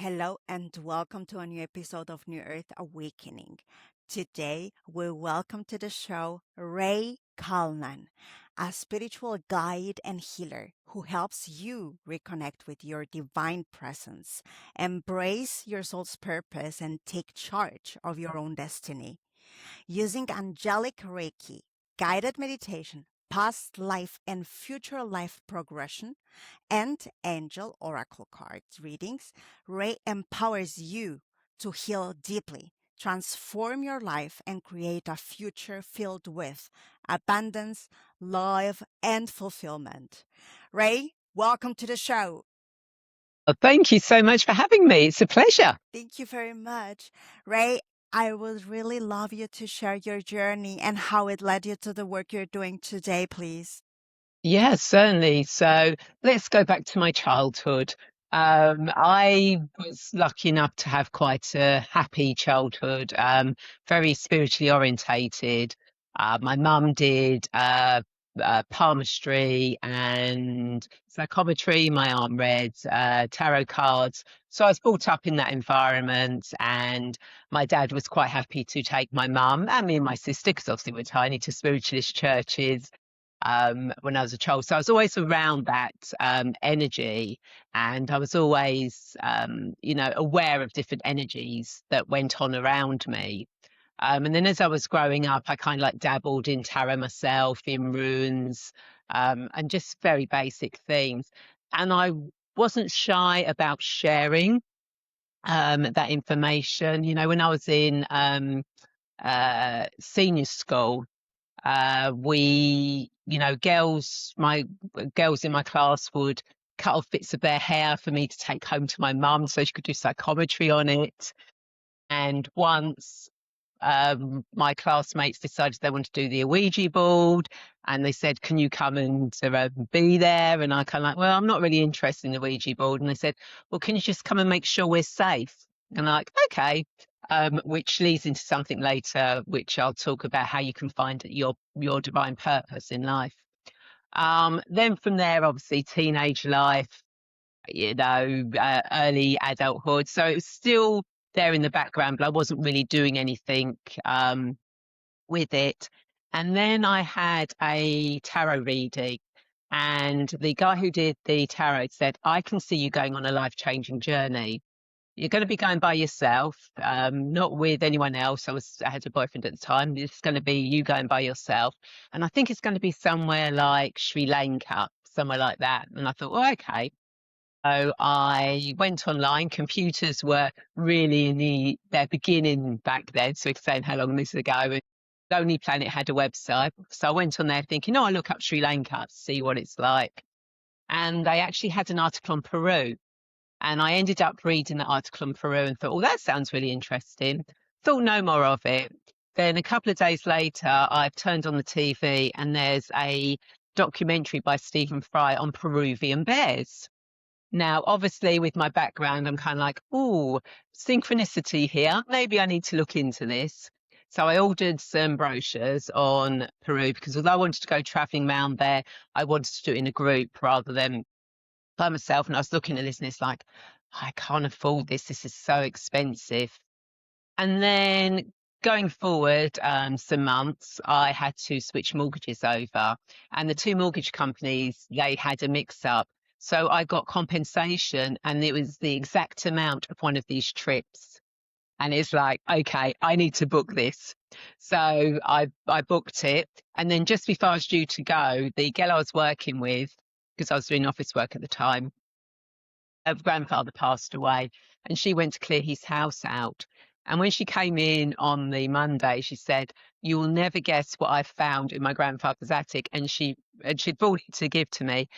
Hello and welcome to a new episode of New Earth Awakening. Today, we welcome to the show Rae Calnan, a spiritual guide and healer who helps you reconnect with your divine presence, embrace your soul's purpose, and take charge of your own destiny. Using Angelic Reiki, guided meditation, past life and future life progression, and angel oracle cards readings, Ray empowers you to heal deeply, transform your life, and create a future filled with abundance, love, and fulfillment. Ray, welcome to the show. Thank you so much for having me. It's a pleasure. Thank you very much. Ray, I would really love you to share your journey and how it led you to the work you're doing today, please. Yeah, certainly. So let's go back to my childhood. I was lucky enough to have quite a happy childhood, very spiritually orientated. My mum did palmistry and psychometry. My aunt read tarot cards. So I was brought up in that environment, and my dad was quite happy to take my mum and me and my sister, because obviously we're tiny, to spiritualist churches when I was a child. So I was always around that energy, and I was always, aware of different energies that went on around me. And then as I was growing up, I kind of like dabbled in tarot myself, in runes, and just very basic things. And I wasn't shy about sharing that information. You know, when I was in senior school, my girls in my class would cut off bits of their hair for me to take home to my mum so she could do psychometry on it. And once my classmates decided they wanted to do the Ouija board, and they said, "Can you come and be there?" And I kind of like, "Well, I'm not really interested in the Ouija board." And they said, "Well, can you just come and make sure we're safe?" And I'm like, "Okay." Which leads into something later, which I'll talk about, how you can find your divine purpose in life. Then from there, obviously, teenage life, early adulthood. So it was still there in the background, but I wasn't really doing anything with it. And then I had a tarot reading, and the guy who did the tarot said, "I can see you going on a life-changing journey. You're going to be going by yourself, not with anyone else." I had a boyfriend at the time. It's going to be you going by yourself. And I think it's going to be somewhere like Sri Lanka, somewhere like that. And I thought, well, okay. So I went online. Computers were really in their beginning back then. So we're saying how long this is ago. And Lonely Planet had a website. So I went on there thinking, oh, I'll look up Sri Lanka to see what it's like. And they actually had an article on Peru. And I ended up reading that article on Peru and thought, oh, that sounds really interesting. Thought no more of it. Then a couple of days later, I've turned on the TV and there's a documentary by Stephen Fry on Peruvian bears. Now, obviously, with my background, I'm kind of like, oh, synchronicity here. Maybe I need to look into this. So I ordered some brochures on Peru, because although I wanted to go traveling around there, I wanted to do it in a group rather than by myself. And I was looking at this and it's like, I can't afford this. This is so expensive. And then going forward, some months, I had to switch mortgages over, and the two mortgage companies, they had a mix up. So I got compensation, and it was the exact amount of one of these trips. And it's like, okay, I need to book this. So I booked it. And then just before I was due to go, the girl I was working with, because I was doing office work at the time, her grandfather passed away, and she went to clear his house out. And when she came in on the Monday, she said, "You will never guess what I found in my grandfather's attic." And she'd brought it to give to me,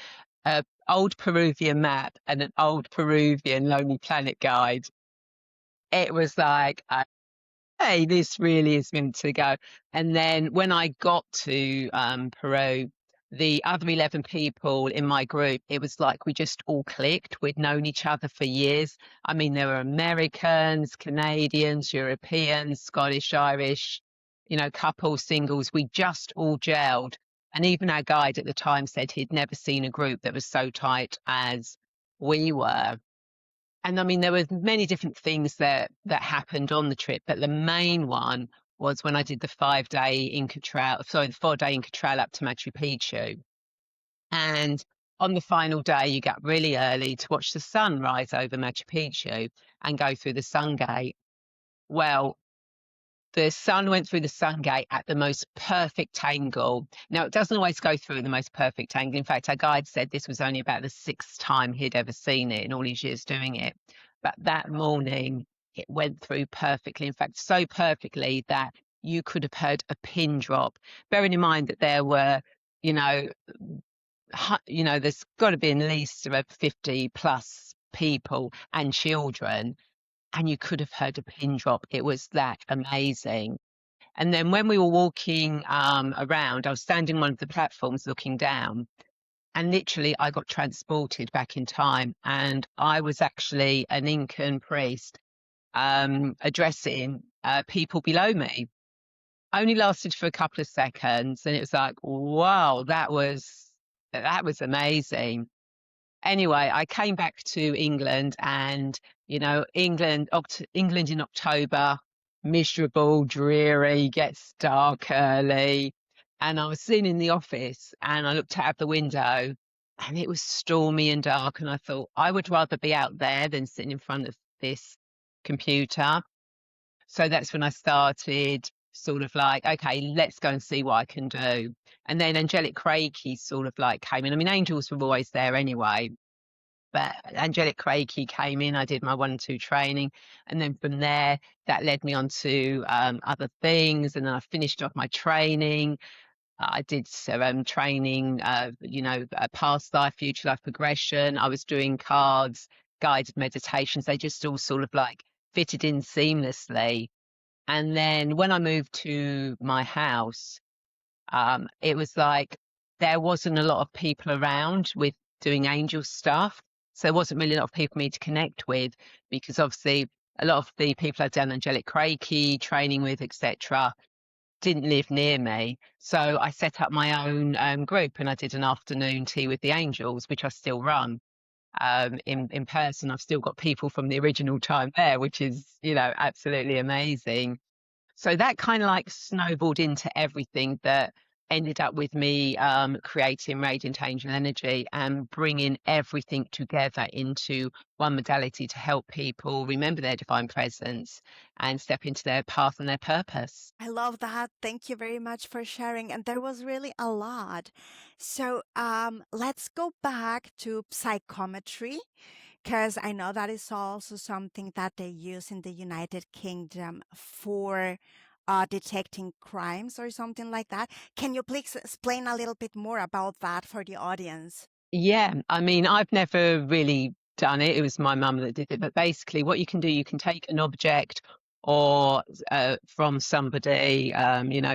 an old Peruvian map and an old Peruvian Lonely Planet guide. It was like, hey, this really is meant to go. And then when I got to Peru, the other 11 people in my group, it was like we just all clicked. We'd known each other for years. I mean, there were Americans, Canadians, Europeans, Scottish, Irish, couples, singles. We just all gelled. And even our guide at the time said he'd never seen a group that was so tight as we were. And I mean, there were many different things that happened on the trip, but the main one was when I did the 5 day Inca Trail, sorry, the 4 day Inca Trail up to Machu Picchu. And on the final day, you get really early to watch the sun rise over Machu Picchu and go through the sun gate. Well, the sun went through the sun gate at the most perfect angle. Now, it doesn't always go through the most perfect angle. In fact, our guide said this was only about the sixth time he'd ever seen it in all his years doing it. But that morning, it went through perfectly. In fact, so perfectly that you could have heard a pin drop. Bearing in mind that there were, you know, there's got to be at least about 50 plus people and children, and you could have heard a pin drop. It was that amazing. And then when we were walking around, I was standing on one of the platforms looking down, and literally I got transported back in time. And I was actually an Incan priest addressing people below me. Only lasted for a couple of seconds, and it was like, wow, that was amazing. Anyway, I came back to England, and England in October, miserable, dreary, gets dark early. And I was sitting in the office and I looked out the window and it was stormy and dark. And I thought I would rather be out there than sitting in front of this computer. So that's when I started sort of like, okay, let's go and see what I can do. And then Angelic Reiki sort of like came in. I mean, angels were always there anyway, but Angelic Reiki came in. I did my 1 and 2 training, and then from there, that led me on to other things. And then I finished off my training. I did training, past life, future life progression. I was doing cards, guided meditations. They just all sort of like fitted in seamlessly. And then when I moved to my house, it was like there wasn't a lot of people around with doing angel stuff. So there wasn't really a lot of people for me to connect with, because obviously a lot of the people I'd done Angelic Reiki training with, etc., didn't live near me. So I set up my own group, and I did an afternoon tea with the angels, which I still run in person. I've still got people from the original time there, which is, absolutely amazing. So that kind of like snowballed into everything that ended up with me creating Radiant Angel Energy and bringing everything together into one modality to help people remember their divine presence and step into their path and their purpose. I love that. Thank you very much for sharing. And there was really a lot. So let's go back to psychometry, because I know that is also something that they use in the United Kingdom for detecting crimes or something like that. Can you please explain a little bit more about that for the audience? Yeah, I mean, I've never really done it. It was my mum that did it. But basically, what you can do, you can take an object or from somebody,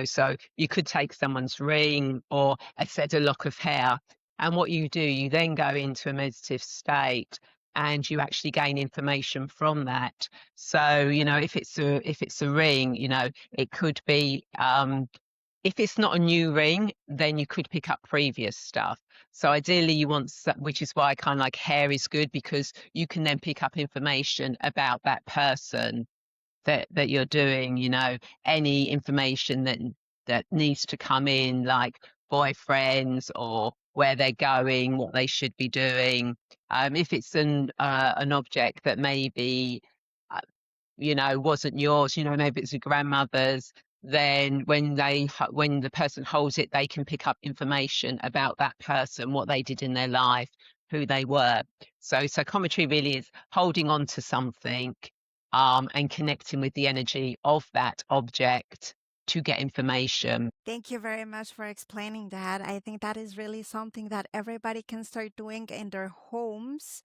so you could take someone's ring or a said a lock of hair. And what you do, you then go into a meditative state and you actually gain information from that. So, if it's a ring, it could be if it's not a new ring, then you could pick up previous stuff. So ideally you want, which is why kind of like hair is good, because you can then pick up information about that person that you're doing, any information that needs to come in, like boyfriends or where they're going, what they should be doing. If it's an object that maybe uh, wasn't yours, maybe it's a grandmother's, then when the person holds it, they can pick up information about that person, what they did in their life, who they were. So psychometry really is holding on to something, and connecting with the energy of that object to get information. Thank you very much for explaining that. I think that is really something that everybody can start doing in their homes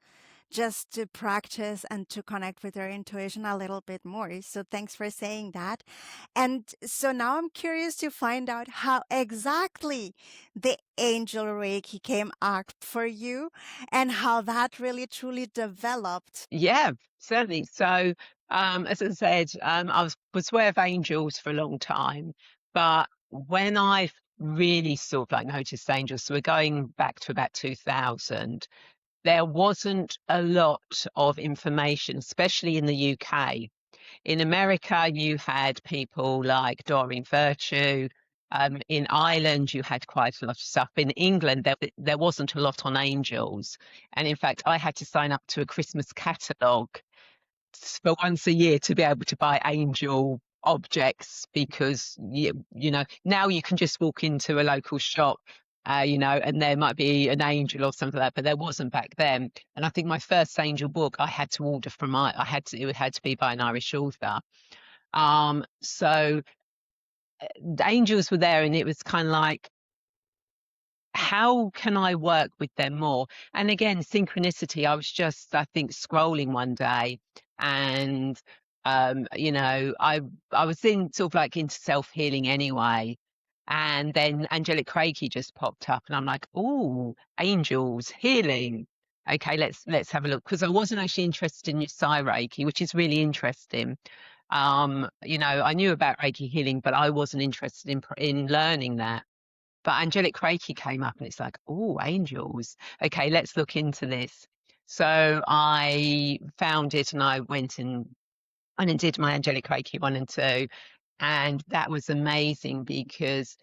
just to practice and to connect with their intuition a little bit more. So thanks for saying that. And so now I'm curious to find out how exactly the angel Reiki came up for you and how that really truly developed. Yeah, certainly. So, as I said, I was aware of angels for a long time, but when I really sort of like noticed angels, so we're going back to about 2000, there wasn't a lot of information, especially in the UK. In America, you had people like Doreen Virtue. In Ireland, you had quite a lot of stuff. In England, there wasn't a lot on angels. And in fact, I had to sign up to a Christmas catalogue for once a year to be able to buy angel objects, because you know, now you can just walk into a local shop, you know, and there might be an angel or something like that, but there wasn't back then. And I think my first angel book I had to order from it had to be by an Irish author. So the angels were there, and it was kind of like, how can I work with them more? And again, synchronicity. I was just, I think, scrolling one day, and you know, I was in sort of like into self-healing anyway. And then Angelic Reiki just popped up, and I'm like, oh, angels, healing. Okay, let's have a look. Because I wasn't actually interested in Psy Reiki, which is really interesting. You know, I knew about Reiki healing, but I wasn't interested in learning that. But Angelic Reiki came up, and it's like, oh, angels. Okay, let's look into this. So I found it, and I went and did my Angelic Reiki 1 and 2. And that was amazing, because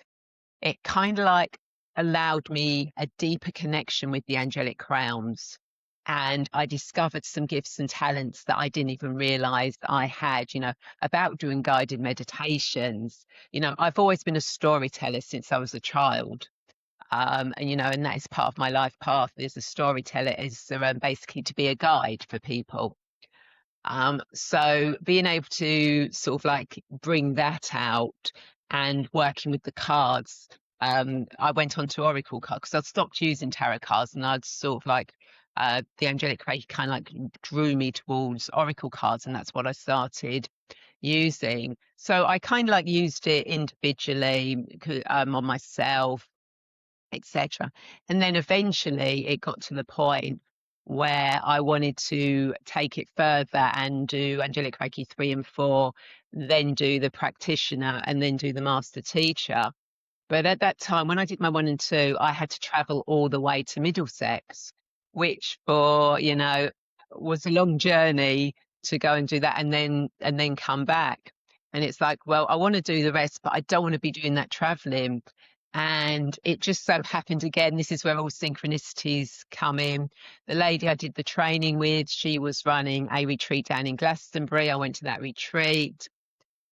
it kind of like allowed me a deeper connection with the angelic realms. And I discovered some gifts and talents that I didn't even realize that I had, you know, about doing guided meditations. You know, I've always been a storyteller since I was a child. And, you know, and that is part of my life path, as a storyteller, is basically to be a guide for people. So being able to sort of like bring that out and working with the cards, I went on to Oracle cards because I'd stopped using tarot cards, and I'd sort of like, the Angelic Reiki kind of like drew me towards Oracle cards, and that's what I started using. So I kind of like used it individually, on myself, etc. And then eventually it got to the point where I wanted to take it further and do Angelic Reiki 3 and 4, then do the practitioner, and then do the master teacher. But at that time, when I did my 1 and 2, I had to travel all the way to Middlesex, which, for, you know, was a long journey to go and do that, and then come back. And it's like, well, I want to do the rest, but I don't want to be doing that traveling. And it just so happened, again, this is where all synchronicities come in. The lady I did the training with, she was running a retreat down in Glastonbury. I went to that retreat.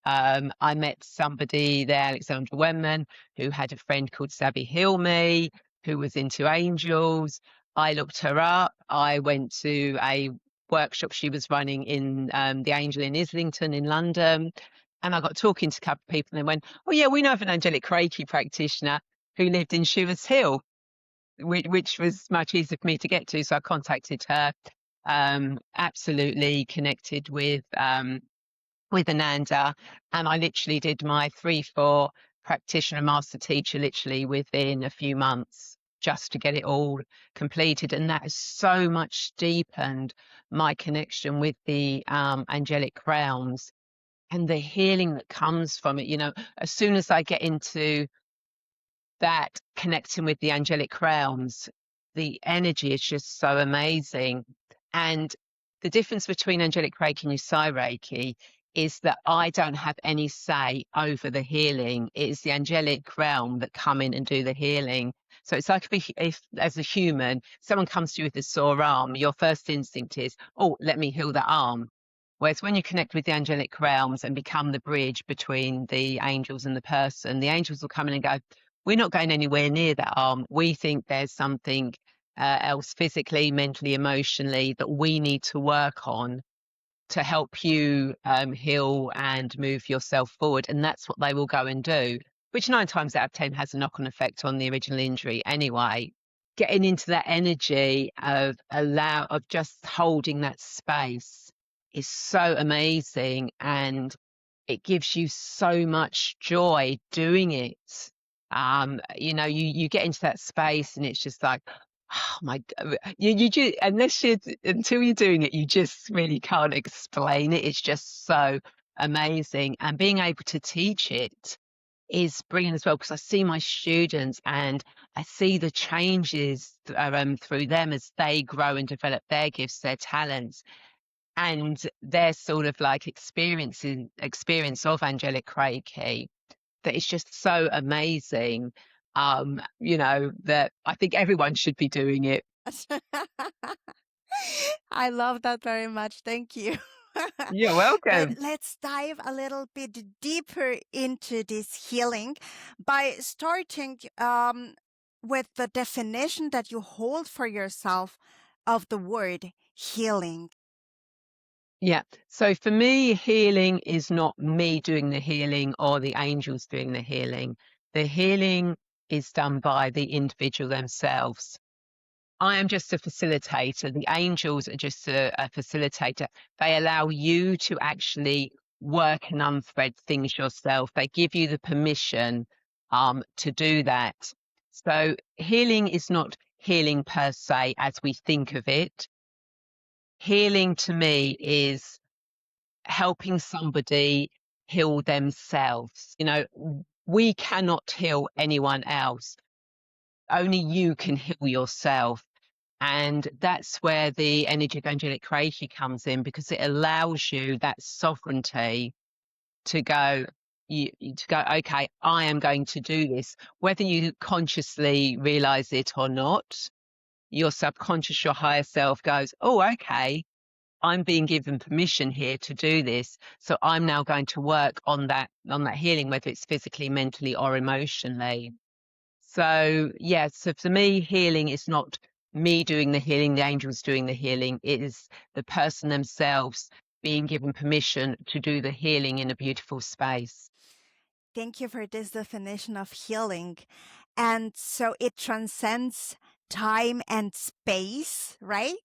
I met somebody there, Alexandra Wenman, who had a friend called Sabi Hilmi, who was into angels. I looked her up. I went to a workshop she was running in the Angel in Islington in London. And I got talking to a couple of people, and they went, oh, yeah, we know of an Angelic Reiki practitioner who lived in Shearers Hill, which was much easier for me to get to. So I contacted her, absolutely connected with Ananda, and I literally did my 3-4 practitioner master teacher literally within a few months, just to get it all completed. And that has so much deepened my connection with the angelic realms and the healing that comes from it. You know, as soon as I get into that connecting with the angelic realms, the energy is just so amazing. And the difference between Angelic Reiki and Psy Reiki is that I don't have any say over the healing. It is the angelic realm that come in and do the healing. So it's like, if as a human, someone comes to you with a sore arm, your first instinct is, oh, let me heal that arm. Whereas when you connect with the angelic realms and become the bridge between the angels and the person, the angels will come in and go, we're not going anywhere near that arm. We think there's something else physically, mentally, emotionally that we need to work on to help you heal and move yourself forward. And that's what they will go and do, which 9 times out of 10 has a knock-on effect on the original injury anyway. Getting into that energy of just holding that space is so amazing, and it gives you so much joy doing it. You know, you get into that space, and it's just like, oh my God, you just, until you're doing it, you just really can't explain it. It's just so amazing. And being able to teach it is brilliant as well, because I see my students and I see the changes through them as they grow and develop their gifts, their talents, and their sort of like experience of angelic Reiki, that it's just so amazing. That I think everyone should be doing it. I love that very much. Thank you. You're But welcome. let's dive a little bit deeper into this healing by starting with the definition that you hold for yourself of the word healing. Yeah. So for me, healing is not me doing the healing or the angels doing the healing. The healing is done by the individual themselves. I am just a facilitator. The angels are just a facilitator. They allow you to actually work and unthread things yourself. They give you the permission to do that. So healing is not healing per se as we think of it. Healing to me is helping somebody heal themselves. We cannot heal anyone else. Only you can heal yourself. And that's where the energy of angelic Reiki comes in, because it allows you that sovereignty to go, okay, I am going to do this. Whether you consciously realize it or not, your subconscious, your higher self goes, oh, okay, I'm being given permission here to do this. So I'm now going to work on that healing, whether it's physically, mentally, or emotionally. So, yeah, so for me, healing is not me doing the healing, the angels doing the healing. It is the person themselves being given permission to do the healing in a beautiful space. Thank you for this definition of healing. And so it transcends time and space, right?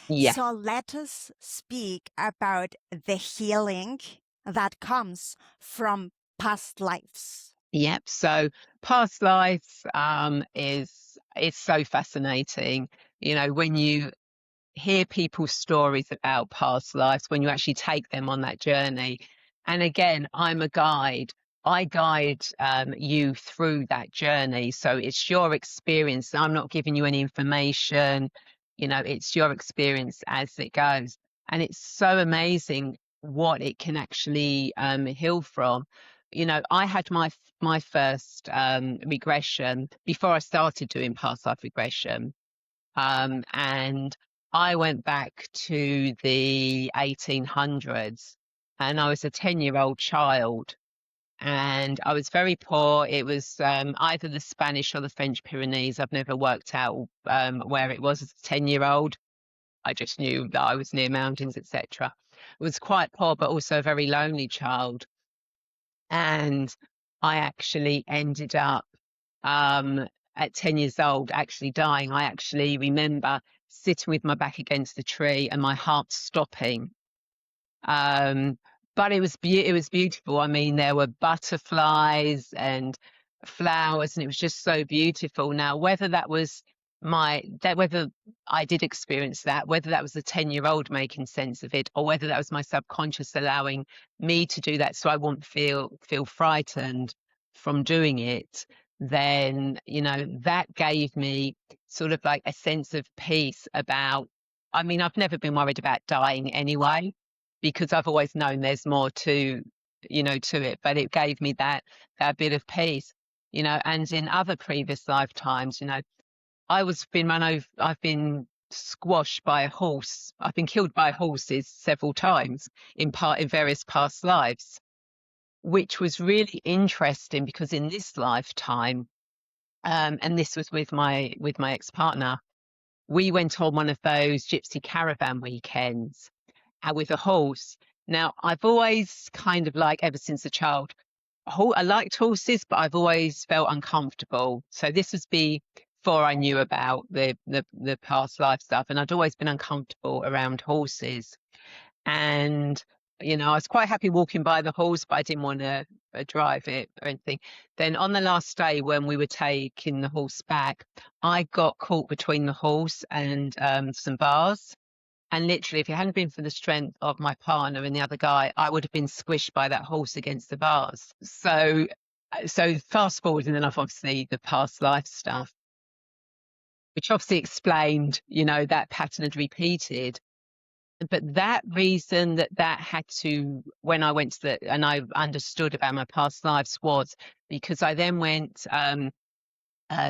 So Yes. let us speak about the healing that comes from past lives. Yep. So past lives is it's so fascinating. When you hear people's stories about past lives, when you actually take them on that journey. And again, I'm a guide. I guide you through that journey. So it's your experience. I'm not giving you any information. It's your experience as it goes. And it's so amazing what it can actually heal from. I had my first regression before I started doing past life regression. And I went back to the 1800s, and I was a 10-year-old child, and I was very poor. It was either the Spanish or the French Pyrenees. I've never worked out where it was as a 10-year-old. I just knew that I was near mountains, etc. It was quite poor, but also a very lonely child. And I actually ended up at 10 years old actually dying. I actually remember sitting with my back against the tree and my heart stopping. Um, but it was beautiful. I mean, there were butterflies and flowers, and it was just so beautiful. Now, whether I did experience that, whether that was the 10-year-old making sense of it, or whether that was my subconscious allowing me to do that so I won't feel frightened from doing it, then that gave me sort of like a sense of peace about. I mean, I've never been worried about dying anyway, because I've always known there's more to it, but it gave me that bit of peace. And in other previous lifetimes, I've been squashed by a horse. I've been killed by horses several times in various past lives, which was really interesting, because in this lifetime, and this was with my ex-partner, we went on one of those gypsy caravan weekends with a horse. Now, I've always kind of like, ever since a child, I liked horses, but I've always felt uncomfortable. So this was before I knew about the past life stuff, and I'd always been uncomfortable around horses. And I was quite happy walking by the horse, but I didn't want to drive it or anything. Then on the last day, when we were taking the horse back, I got caught between the horse and some bars. And literally, if it hadn't been for the strength of my partner and the other guy, I would have been squished by that horse against the bars. So So fast forward, and then I've obviously the past life stuff, which obviously explained, that pattern had repeated. But that reason that had to, when I went to and I understood about my past lives, was because I then went,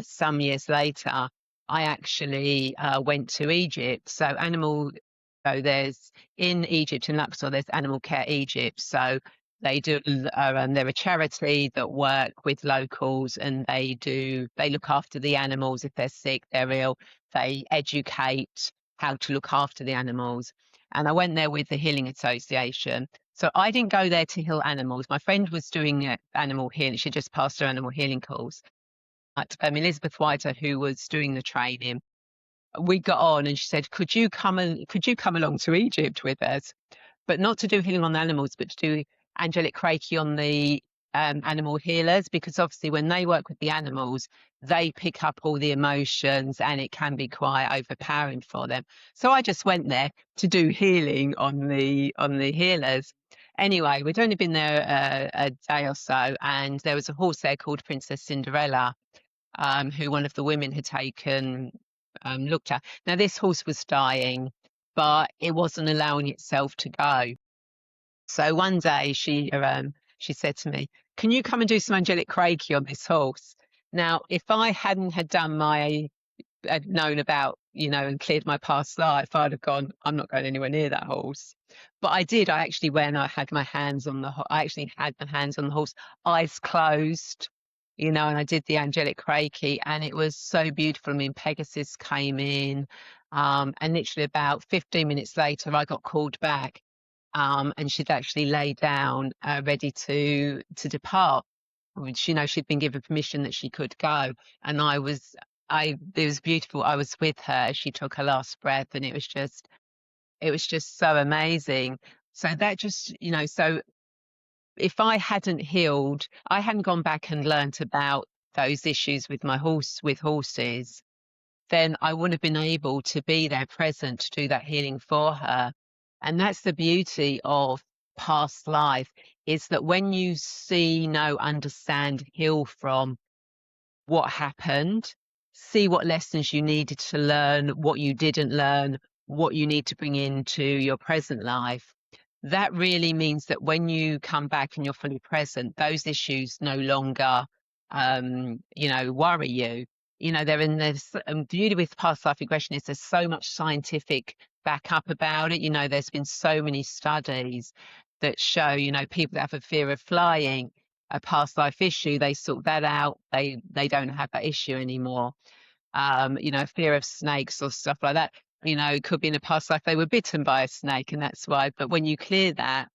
some years later, I actually went to Egypt. So there's in Egypt, in Luxor, there's Animal Care Egypt. So they do, they're a charity that work with locals, and they look after the animals if they're sick, they're ill. They educate how to look after the animals. And I went there with the Healing Association. So I didn't go there to heal animals. My friend was doing animal healing. She just passed her animal healing course. Elizabeth Whiter, who was doing the training, we got on, and she said, could you come along to Egypt with us? But not to do healing on the animals, but to do angelic reiki on the animal healers, because obviously when they work with the animals, they pick up all the emotions, and it can be quite overpowering for them. So I just went there to do healing on the healers. Anyway, we'd only been there a day or so, and there was a horse there called Princess Cinderella, who one of the women had taken, looked at. Now, this horse was dying, but it wasn't allowing itself to go. So one day she said to me, "Can you come and do some angelic reiki on this horse?" Now, if I hadn't had done had known about, and cleared my past life, I'd have gone, I'm not going anywhere near that horse. But I did. I actually, when I had my hands on I actually had my hands on the horse, eyes closed, and I did the angelic reiki, and it was so beautiful. I mean, Pegasus came in, and literally about 15 minutes later, I got called back, and she'd actually laid down, ready to depart. Which, she'd been given permission that she could go, and it was beautiful. I was with her as she took her last breath, and it was just so amazing. So that just, so if I hadn't healed, I hadn't gone back and learnt about those issues with with horses, then I wouldn't have been able to be there present to do that healing for her. And that's the beauty of past life, is that when you see, know, understand, heal from what happened, see what lessons you needed to learn, what you didn't learn, what you need to bring into your present life. That really means that when you come back and you're fully present, those issues no longer, worry you. They're in this beauty with past life regression is there's so much scientific backup about it. There's been so many studies that show, people that have a fear of flying, a past life issue, they sort that out. They don't have that issue anymore. Fear of snakes or stuff like that. It could be in a past life they were bitten by a snake, and that's why. But when you clear that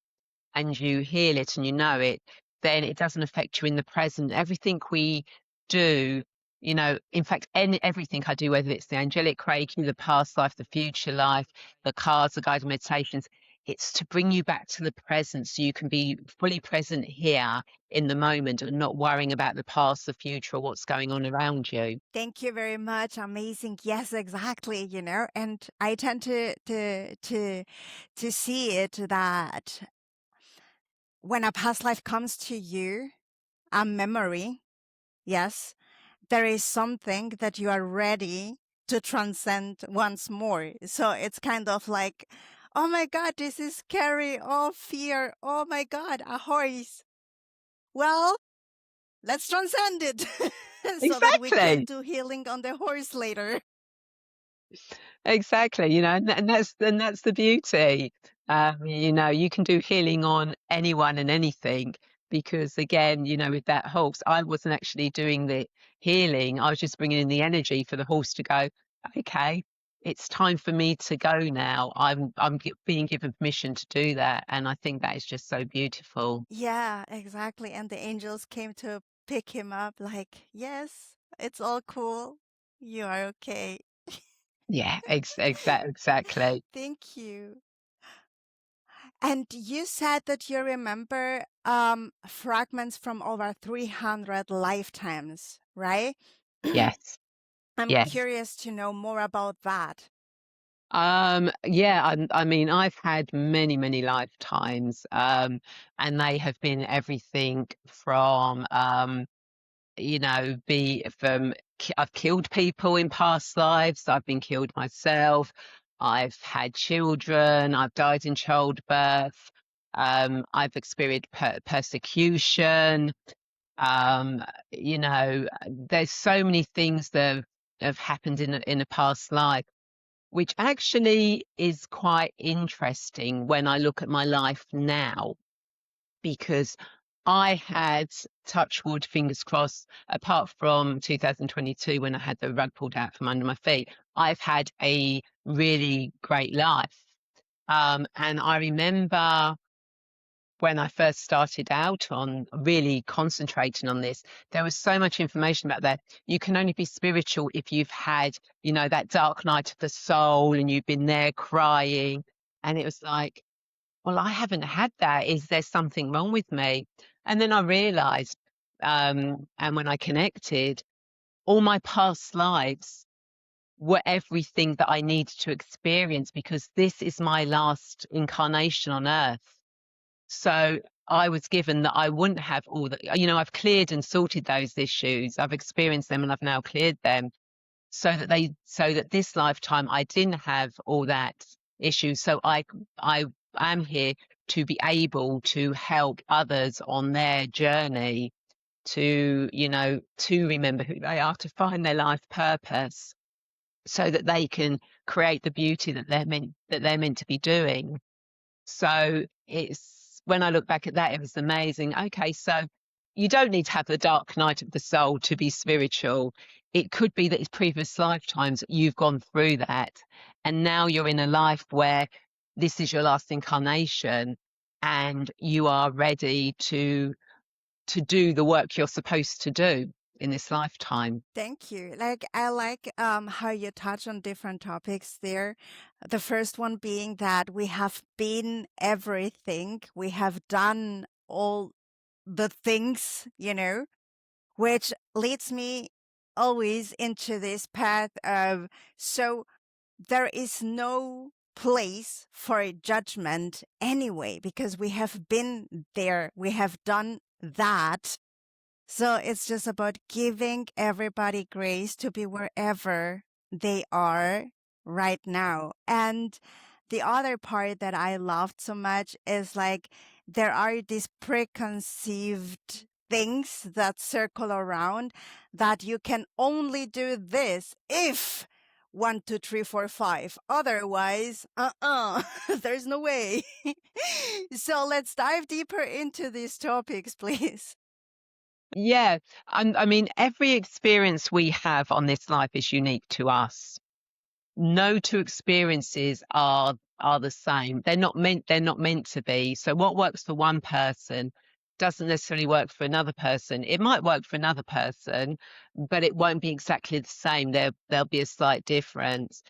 and you heal it and you know it, then it doesn't affect you in the present. Everything we do, in fact, everything I do, whether it's the angelic reiki, the past life, the future life, the cards, the guided meditations, it's to bring you back to the present so you can be fully present here in the moment and not worrying about the past, the future, or what's going on around you. Thank you very much. Amazing. Yes, exactly. And I tend to see it that when a past life comes to you, a memory, yes, there is something that you are ready to transcend once more. So it's kind of like, oh my God, this is scary. Oh, fear. Oh my God, a horse. Well, let's transcend it so that we can Exactly. do healing on the horse later. Exactly, and that's the beauty. You can do healing on anyone and anything, because again, with that horse, I wasn't actually doing the healing. I was just bringing in the energy for the horse to go, okay, it's time for me to go now. Being given permission to do that, and I think that is just so beautiful. Yeah, exactly. And the angels came to pick him up, like, yes, it's all cool. You are okay. Yeah, exactly. Thank you. And you said that you remember fragments from over 300 lifetimes, right? Yes, I'm yes. curious to know more about that. Yeah, I mean, I've had many, many lifetimes, and they have been everything from, be from I've killed people in past lives. I've been killed myself. I've had children. I've died in childbirth. I've experienced persecution. Um, there's so many things that have happened in a past life, which actually is quite interesting when I look at my life now, because I had, touch wood, fingers crossed, apart from 2022 when I had the rug pulled out from under my feet, I've had a really great life. And I remember when I first started out on really concentrating on this, there was so much information about that. You can only be spiritual if you've had, that dark night of the soul and you've been there crying. And it was like, well, I haven't had that. Is there something wrong with me? And then I realized, and when I connected, all my past lives were everything that I needed to experience, because this is my last incarnation on earth. So I was given that I wouldn't have all that, I've cleared and sorted those issues. I've experienced them and I've now cleared them, so that this lifetime I didn't have all that issue. So I am here to be able to help others on their journey to, to remember who they are, to find their life purpose, so that they can create the beauty that they're meant to be doing. So it's, when I look back at that, it was amazing. Okay, so you don't need to have the dark night of the soul to be spiritual. It could be that it's previous lifetimes you've gone through that, and now you're in a life where this is your last incarnation, and you are ready to do the work you're supposed to do in this lifetime. Thank you. Like I like how you touch on different topics there. The first one being that we have been everything. We have done all the things, which leads me always into this path of, so there is no place for judgment anyway, because we have been there, we have done that. So it's just about giving everybody grace to be wherever they are right now. And the other part that I loved so much is like there are these preconceived things that circle around, that you can only do this if 1, 2, 3, 4, 5. Otherwise, there's no way. So let's dive deeper into these topics, please. Yeah, and I mean, every experience we have on this life is unique to us. No two experiences are the same. They're not meant to be. So what works for one person doesn't necessarily work for another person. It might work for another person, but it won't be exactly the same. There'll be a slight difference.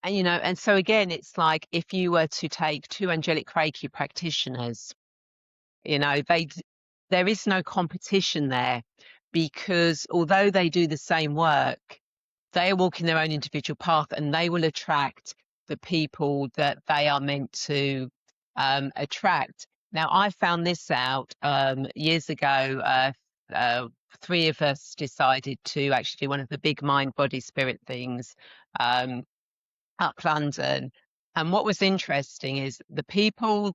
And so again, it's like if you were to take two angelic Reiki practitioners, they there is no competition there, because although they do the same work, they are walking their own individual path, and they will attract the people that they are meant to attract. Now, I found this out years ago. Uh, Three of us decided to actually do one of the big mind, body, spirit things um, up London. And what was interesting is the people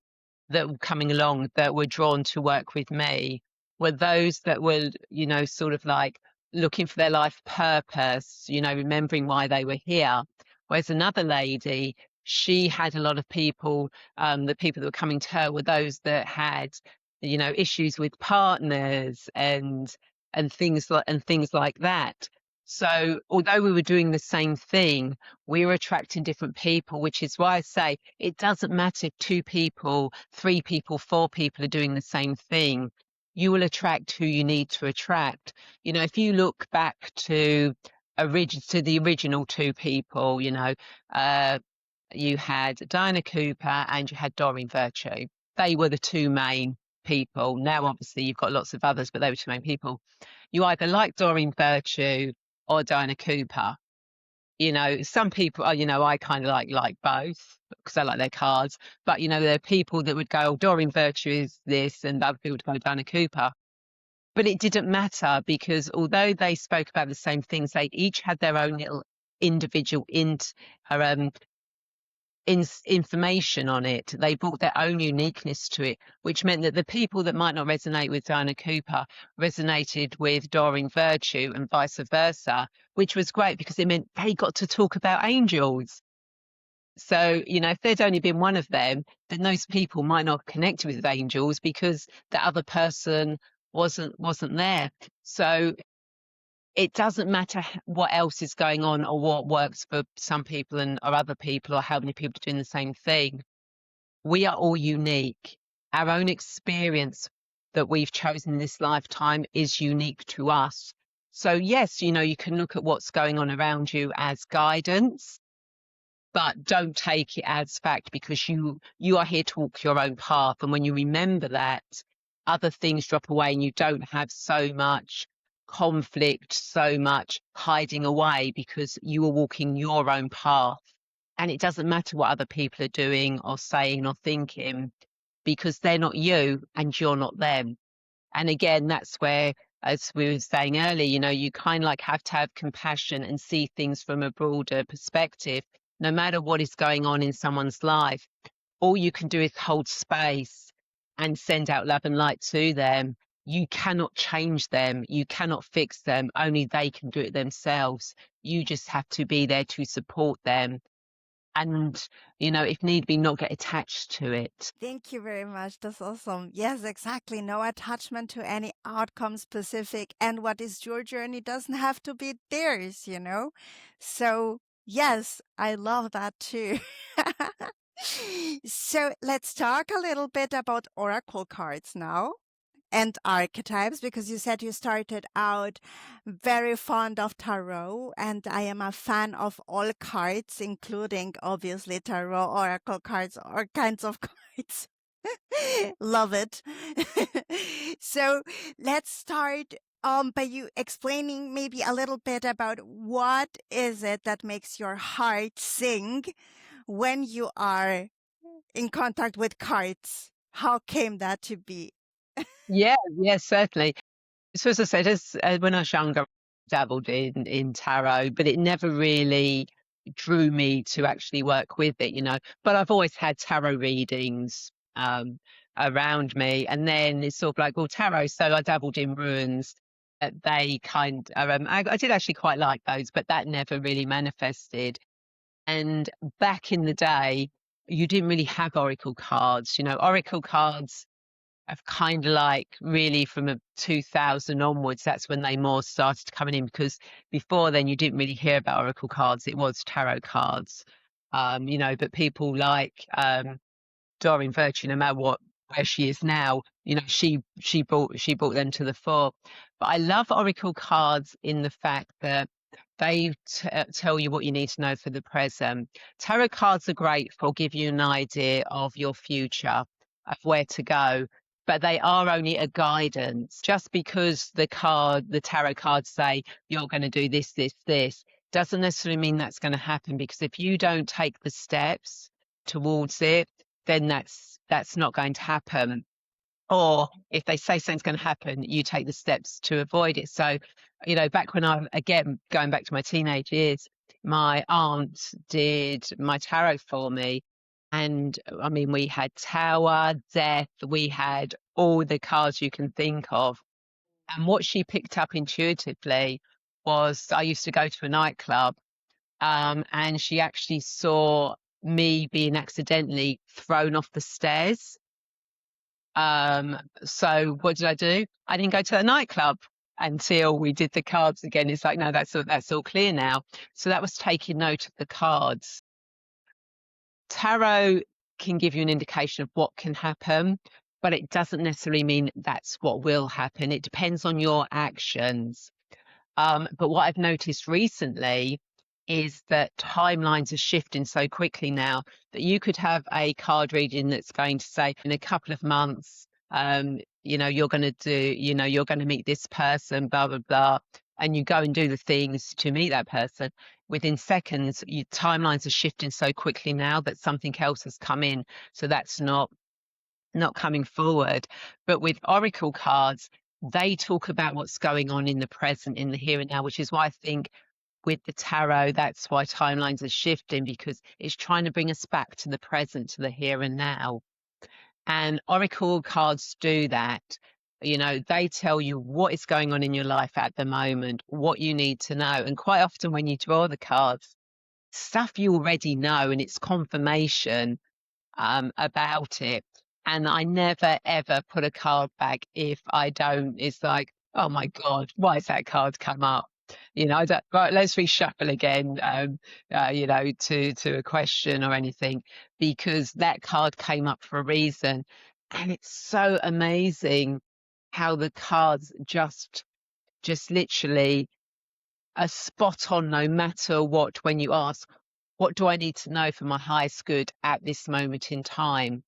that were coming along that were drawn to work with me were those that were, sort of like looking for their life purpose, remembering why they were here. Whereas another lady, she had a lot of people, the people that were coming to her were those that had, issues with partners and things like that. So although we were doing the same thing, we were attracting different people, which is why I say it doesn't matter if two people, three people, four people are doing the same thing. You will attract who you need to attract. If you look back to the original two people, uh, you had Diana Cooper and you had Doreen Virtue. They were the two main people. Now, obviously, you've got lots of others, but they were two main people. You either like Doreen Virtue or Diana Cooper. some people are, I kind of like both because I like their cards. But, there are people that would go, oh, Doreen Virtue is this, and other people would go, Diana Cooper. But it didn't matter because although they spoke about the same things, they each had their own little individual information on it. They brought their own uniqueness to it, which meant that the people that might not resonate with Diana Cooper resonated with Doreen Virtue and vice versa, which was great because it meant they got to talk about angels. So, if there'd only been one of them, then those people might not connect with angels because the other person wasn't there. So it doesn't matter what else is going on or what works for some people or other people or how many people are doing the same thing. We are all unique. Our own experience that we've chosen in this lifetime is unique to us. So yes, you can look at what's going on around you as guidance, but don't take it as fact because you are here to walk your own path. And when you remember that, other things drop away and you don't have so much conflict, so much hiding away because you are walking your own path. And it doesn't matter what other people are doing or saying or thinking because they're not you and you're not them. And again, that's where, as we were saying earlier, you kind of like have to have compassion and see things from a broader perspective. No matter what is going on in someone's life, all you can do is hold space and send out love and light to them. You cannot change them. You cannot fix them. Only they can do it themselves. You just have to be there to support them. And, if need be, not get attached to it. Thank you very much. That's awesome. Yes, exactly. No attachment to any outcome specific. And what is your journey doesn't have to be theirs. So, yes, I love that too. So, let's talk a little bit about oracle cards now and archetypes because you said you started out very fond of tarot, and I am a fan of all cards, including obviously tarot, oracle cards, all kinds of cards. Love it. So let's start by you explaining maybe a little bit about what is it that makes your heart sing when you are in contact with cards. How came that to be? Yeah, certainly. So as I said, when I was younger, I dabbled in tarot, but it never really drew me to actually work with it. But I've always had tarot readings around me, and then it's sort of like, well, tarot. So I dabbled in runes. They I did actually quite like those, but that never really manifested. And back in the day, you didn't really have oracle cards. Oracle cards have kind of like really from a 2000 onwards, that's when they more started coming in because before then you didn't really hear about oracle cards. It was tarot cards, but people like Doreen Virtue, no matter where she is now, she brought them to the fore. But I love oracle cards in the fact that they tell you what you need to know for the present. Tarot cards are great for give you an idea of your future, of where to go, but they are only a guidance. Just because the tarot cards say you're going to do this, this, this, doesn't necessarily mean that's going to happen because if you don't take the steps towards it, then that's not going to happen. Or if they say something's going to happen, you take the steps to avoid it. So, back when again, going back to my teenage years, my aunt did my tarot for me. And I mean, we had Tower, Death, we had all the cards you can think of. And what she picked up intuitively was I used to go to a nightclub, and she actually saw me being accidentally thrown off the stairs. So what did I do? I didn't go to the nightclub until we did the cards again. It's like, no, that's all clear now. So that was taking note of the cards. Tarot can give you an indication of what can happen, but it doesn't necessarily mean that's what will happen. It depends on your actions. But what I've noticed recently is that timelines are shifting so quickly now that you could have a card reading that's going to say in a couple of months, you're going to you're going to meet this person, blah, blah, blah. And you go and do the things to meet that person. within seconds. Your timelines are shifting so quickly now that something else has come in. So that's not coming forward. But with oracle cards, they talk about what's going on in the present, in the here and now, which is why I think with the tarot, that's why timelines are shifting, because it's trying to bring us back to the present, to the here and now. And oracle cards do that. You know, they tell you what is going on in your life at the moment, what you need to know. And quite often when you draw the cards, stuff you already know, and it's confirmation about it. And I never ever put a card back if I don't. It's like, oh my God, why has that card come up? You know, I don't, right, let's reshuffle again, you know, to a question or anything, because that card came up for a reason. And it's so amazing how the cards just literally are spot on no matter what. When you ask, what do I need to know for my highest good at this moment in time?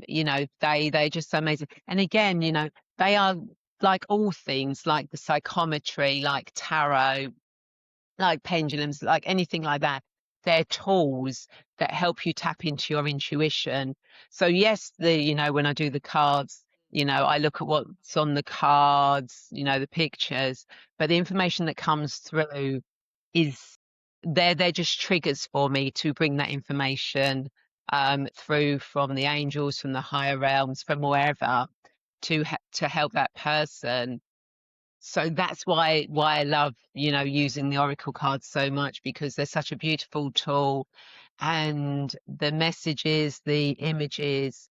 You know, they're just so amazing. And again, you know, they are like all things, like the psychometry, like tarot, like pendulums, like anything like that. They're tools that help you tap into your intuition. So yes, you know, when I do the cards, you know, I look at what's on the cards, you know, the pictures, but the information that comes through is they're just triggers for me to bring that information through from the angels, from the higher realms, from wherever, to help that person. So that's why I love, you know, using the oracle cards so much, because they're such a beautiful tool, and the messages, the images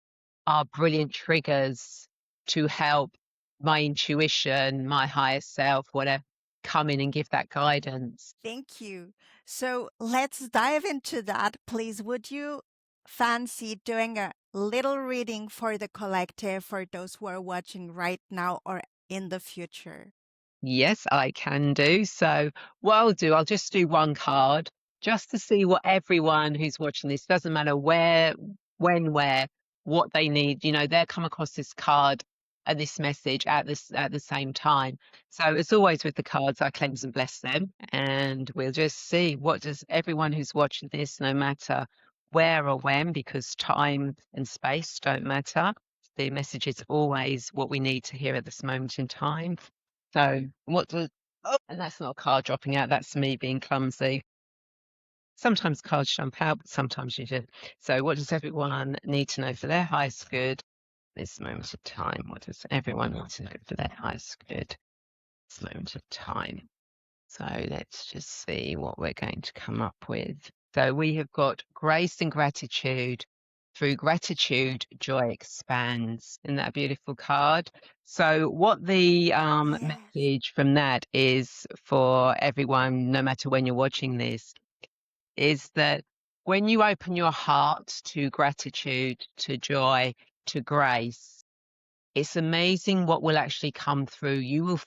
are brilliant triggers to help my intuition, my higher self, whatever, come in and give that guidance. Thank you. So let's dive into that. Please, would you fancy doing a little reading for the collective for those who are watching right now or in the future? Yes, I can do. So what I'll just do one card just to see what everyone who's watching this, doesn't matter where, when, where, what they need, you know, they'll come across this card and this message at the same time. So as always with the cards, I cleanse and bless them, and we'll just see what does everyone who's watching this, no matter where or when, because time and space don't matter. The message is always what we need to hear at this moment in time. So what does, oh, and that's not a card dropping out, that's me being clumsy. Sometimes cards jump out, but sometimes you do. So what does everyone need to know for their highest good this moment of time? What does everyone need to know for their highest good this moment of time? So let's just see what we're going to come up with. So we have got grace and gratitude. Through gratitude, joy expands. Isn't that a beautiful card? So what the Yes. message from that is for everyone, no matter when you're watching this, is that when you open your heart to gratitude, to joy, to grace, it's amazing what will actually come through. You will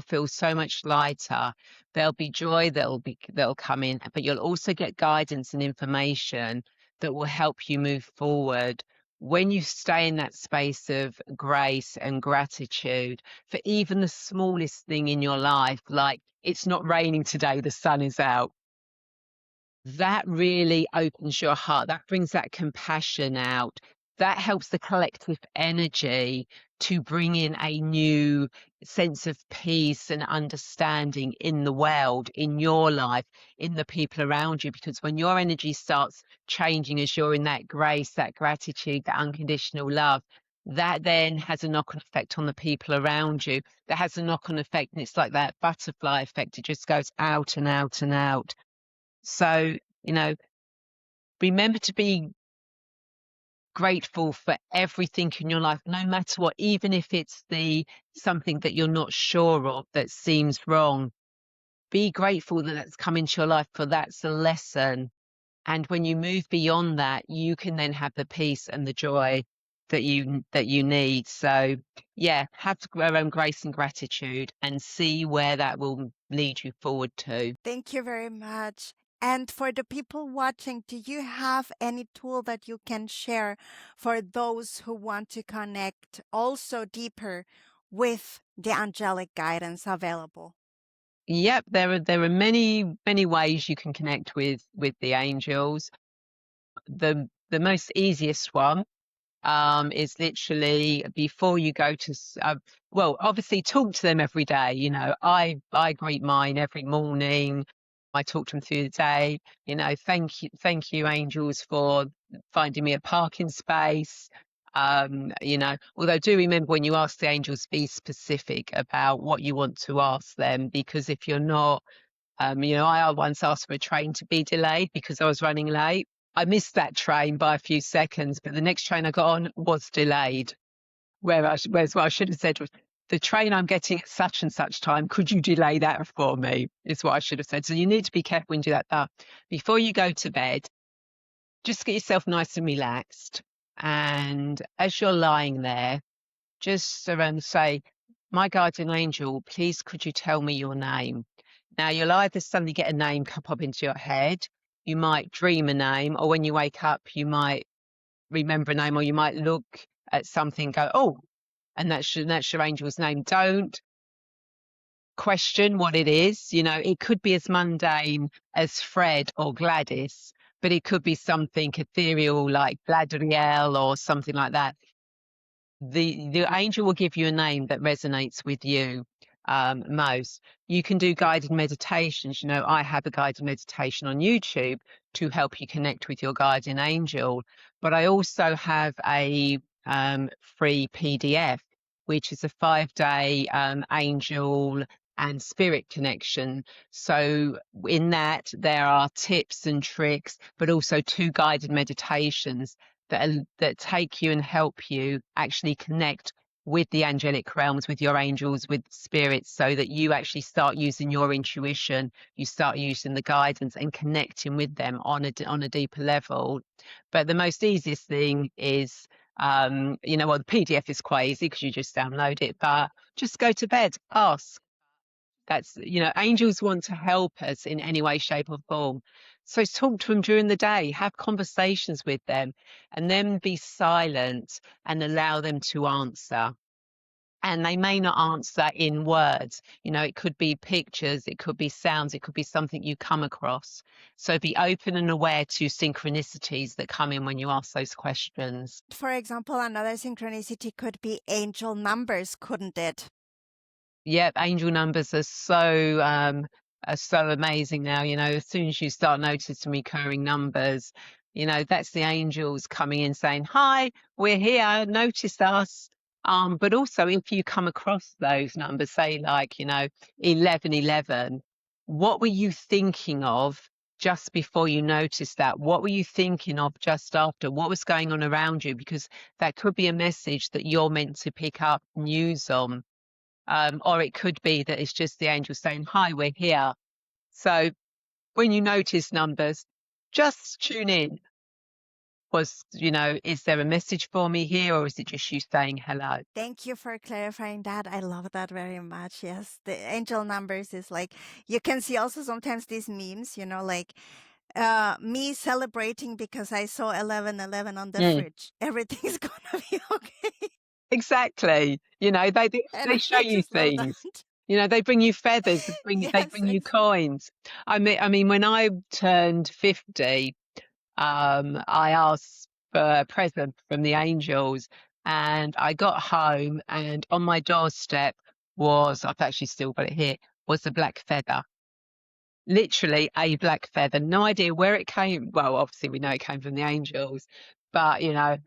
feel so much lighter. There'll be joy that'll come in, but you'll also get guidance and information that will help you move forward. When you stay in that space of grace and gratitude for even the smallest thing in your life, like it's not raining today, the sun is out, that really opens your heart. That brings that compassion out. That helps the collective energy to bring in a new sense of peace and understanding in the world, in your life, in the people around you. Because when your energy starts changing as you're in that grace, that gratitude, that unconditional love, that then has a knock on effect on the people around you. That has a knock on effect. And it's like that butterfly effect. It just goes out and out and out. So, you know, remember to be grateful for everything in your life, no matter what, even if it's the something that you're not sure of that seems wrong. Be grateful that that's come into your life, for that's a lesson. And when you move beyond that, you can then have the peace and the joy that you need. So yeah, have grace and gratitude, and see where that will lead you forward to. Thank you very much. And for the people watching, do you have any tool that you can share for those who want to connect also deeper with the angelic guidance available? Yep, there are many ways you can connect with the angels. The most easiest one is literally before you go to well, obviously talk to them every day. You know, I greet mine every morning. I talk to them through the day. You know, thank you angels for finding me a parking space. You know, although do remember when you ask the angels, be specific about what you want to ask them, because if you're not, you know, I once asked for a train to be delayed because I was running late. I missed that train by a few seconds, but the next train I got on was delayed. Whereas what I should have said was, the train I'm getting at such and such time, could you delay that for me? Is what I should have said. So you need to be careful when you do that. But before you go to bed, just get yourself nice and relaxed. And as you're lying there, just say, my guardian angel, please could you tell me your name? Now, you'll either suddenly get a name pop up into your head, you might dream a name, or when you wake up, you might remember a name, or you might look at something and go, oh, and that's your angel's name. Don't question what it is. You know, it could be as mundane as Fred or Gladys, but it could be something ethereal like Gladriel or something like that. The angel will give you a name that resonates with you most. You can do guided meditations. You know, I have a guided meditation on YouTube to help you connect with your guardian angel, but I also have a free PDF, which is a 5-day angel and spirit connection. So in that there are tips and tricks, but also 2 guided meditations that take you and help you actually connect with the angelic realms, with your angels, with spirits, so that you actually start using your intuition, you start using the guidance and connecting with them on a deeper level. But the most easiest thing is, you know, well, the PDF is quite easy because you just download it, but just go to bed, ask. That's, you know, angels want to help us in any way, shape, or form. So talk to them during the day, have conversations with them, and then be silent and allow them to answer. And they may not answer in words. You know, it could be pictures, it could be sounds, it could be something you come across. So be open and aware to synchronicities that come in when you ask those questions. For example, another synchronicity could be angel numbers, couldn't it? Yep, angel numbers are so amazing now. You know, as soon as you start noticing recurring numbers, you know, that's the angels coming in saying, hi, we're here, notice us. But also if you come across those numbers, say like, you know, 1111, what were you thinking of just before you noticed that? What were you thinking of just after? What was going on around you? Because that could be a message that you're meant to pick up news on. Or it could be that it's just the angel saying, hi, we're here. So when you notice numbers, just tune in. You know, is there a message for me here, or is it just you saying hello? Thank you for clarifying that. I love that very much. Yes, the angel numbers is like, you can see also sometimes these memes, you know, like me celebrating because I saw 1111 on the Mm, fridge. Everything's gonna be okay. exactly. You know, And they show I you just love that. things. You know, they bring you feathers, they Yes, bring you exactly. coins. I mean, when I turned 50, I asked for a present from the angels, and I got home, and on my doorstep was, I've actually still got it here, was a black feather. Literally a black feather. No idea where it came. Well, obviously we know it came from the angels, but you know,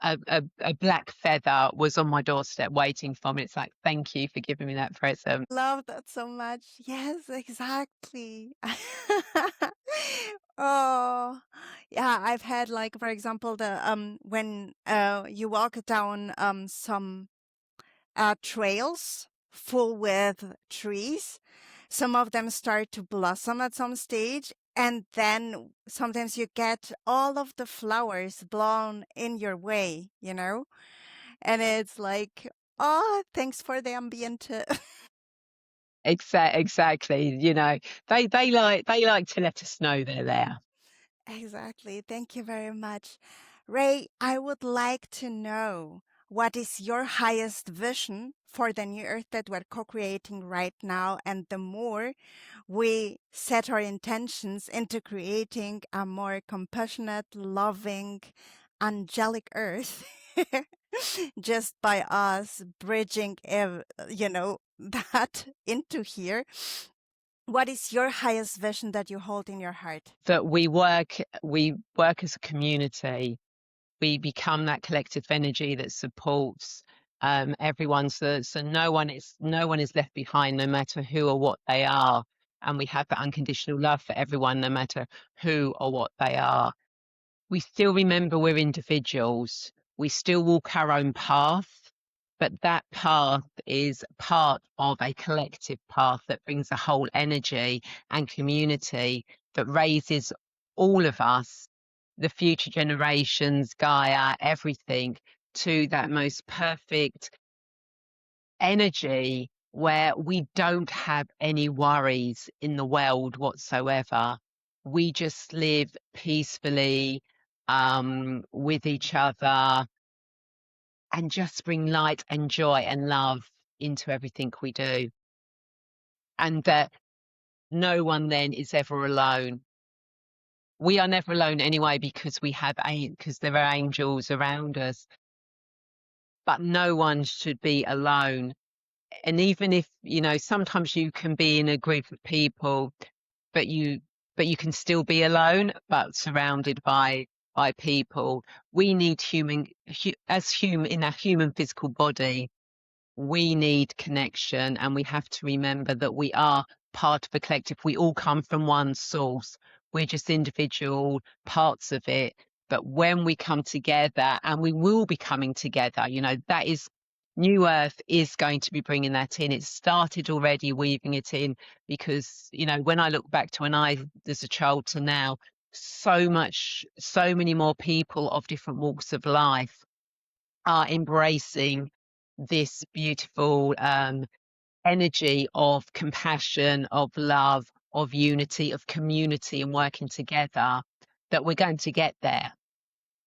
a black feather was on my doorstep waiting for me. It's like, thank you for giving me that present. Love that so much. Yes, exactly. Oh, yeah, I've had like, for example, the when you walk down some trails full with trees. Some of them start to blossom at some stage, and then sometimes you get all of the flowers blown in your way, you know? And it's like, oh, thanks for the ambient. Exactly. You know, they like to let us know they're there. Exactly. Thank you very much. Ray, I would like to know, what is your highest vision for the new earth that we're co-creating right now. And the more we set our intentions into creating a more compassionate, loving, angelic earth, just by us bridging, that into here. What is your highest vision that you hold in your heart? That we work as a community. We become that collective energy that supports everyone, so no one is left behind, no matter who or what they are, and we have that unconditional love for everyone, no matter who or what they are. We still remember we're individuals. We still walk our own path, but that path is part of a collective path that brings a whole energy and community that raises all of us, the future generations, Gaia, everything, to that most perfect energy where we don't have any worries in the world whatsoever. We just live peacefully with each other and just bring light and joy and love into everything we do. And that no one then is ever alone. We are never alone anyway, because because there are angels around us, but no one should be alone. And even if, sometimes you can be in a group of people, but you can still be alone, but surrounded by people. We need in our human physical body, we need connection, and we have to remember that we are part of a collective. We all come from one source. We're just individual parts of it. But when we come together, and we will be coming together, that is, New Earth is going to be bringing that in. It started already weaving it in, because, when I look back to when I was a child to now, so many more people of different walks of life are embracing this beautiful energy of compassion, of love, of unity, of community, and working together, that we're going to get there.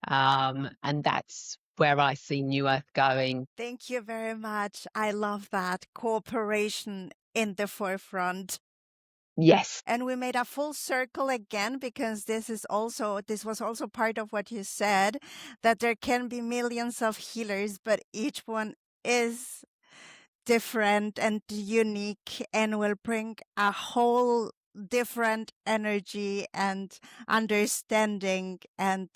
And that's where I see New Earth going. Thank you very much. I love that. Cooperation in the forefront. Yes, And we made a full circle again, because this was also part of what you said, that there can be millions of healers, but each one is different and unique and will bring a whole different energy and understanding. And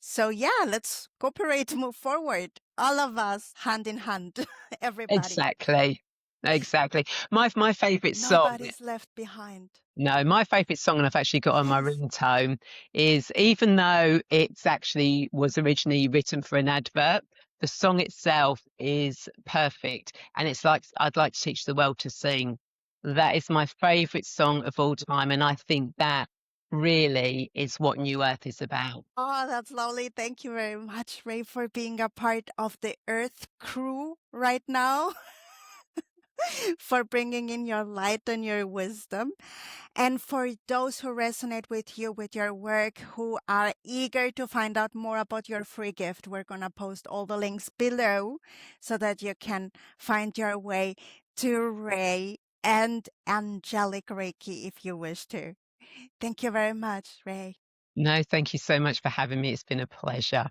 so, yeah, let's cooperate, move forward, all of us, hand in hand, everybody. exactly. Exactly. My favorite song. Nobody's left behind. No, my favourite song, and I've actually got on my Yes. ringtone, is, even though it's actually was originally written for an advert, the song itself is perfect. And it's like, I'd like to teach the world to sing. That is my favourite song of all time. And I think that really is what New Earth is about. Oh, that's lovely. Thank you very much, Rae, for being a part of the Earth crew right now, for bringing in your light and your wisdom. And for those who resonate with you, with your work, who are eager to find out more about your free gift, we're going to post all the links below so that you can find your way to Rae and Angelic Reiki if you wish to. Thank you very much, Rae. No, thank you so much for having me. It's been a pleasure.